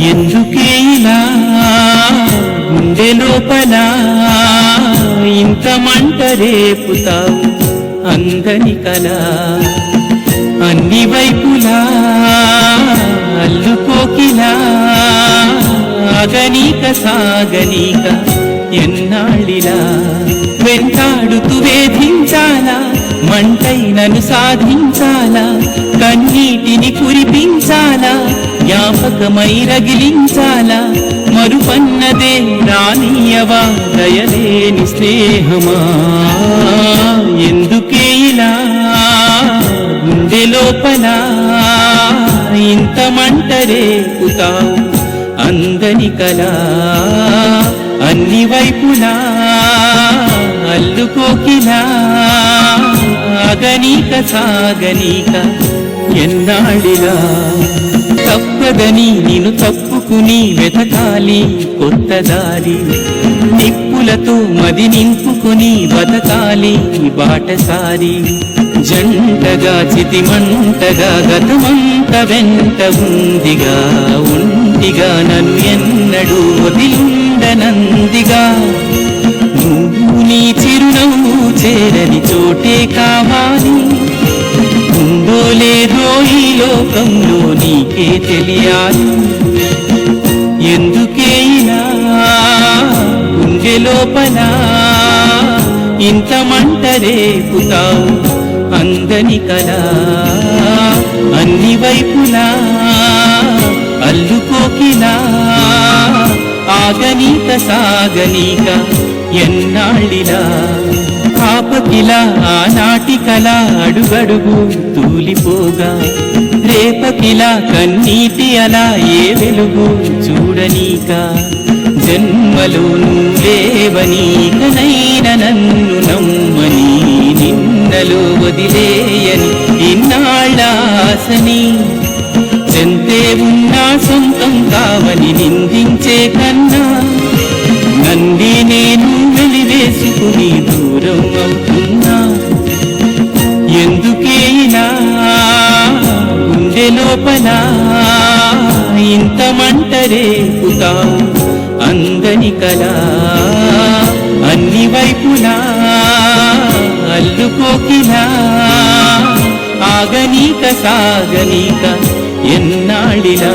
ఎందుకే ఇలా గుండె లోపల ఇంత మంట రేపుతావు అందని కల అన్ని వైపులా అల్లుకోకిలా అగనీక సాగనీక ఎన్నాళ్ళిలా వెంటాడుతూ వేధించాలా మంటై నన్ను సాధించాలా కన్నీటిని కురిపించాలా జ్ఞాపకమై రగిలించాలా మరుపన్నదే రానీయవా దయలేని స్నేహమా ఎందుకే ఇలా గుండె లోపల ఇంత మంట రేపుతావు అందని కలా అన్ని వైపులా అల్లుకోకిలా అగనీక సాగనీక ఎన్నాడిలా తప్పదని నిన్ను తప్పుకుని వెతకాలి కొత్త దారి నిప్పులతో మది నింపుకుని బతకాలి బాటసారి జంటగా చితిమంటగా గతమంత వెంట ఉందిగా ఒంటిగా నన్ను ఎన్నడూ వదిలుండనందిగా నువ్వు నీ చిరునవ్వు చేరని చోటే కావాలి ఉందో లేదో ఈ లోకంలో నీకే తెలియాలి ఎందుకే ఇలా గుండె లోపల ఇంత మంట రేపుతావు అందని కలా అన్ని వైపులా అల్లుకోకిలా ఆగనీక సాగనీక ఎన్నాళ్ళిలా పాపకిలా ఆనాటి కళ అడుగడుగు తూలిపోగా రేపకిలా కన్నీటి అలా ఏ వెలుగు చూడనీక జన్మలో నువ్వేవనీకనైన నన్ను నమ్మని నిన్నలో వదిలేయని ఇన్నాళ్ళ ఆశని చెంతే ఉన్నా సొంతం కావని నిందించే కన్నా నన్ను నేను వెలివేసుకుని దూరం అవుతున్నా ఎందుకే ఇలా గుండె లోపల ఇంత మంట రేపుతావు అందని కలా అన్ని వైపులా అల్లుకోకిలా ఆగనీక సాగనీక ఎన్నాళ్ళిలా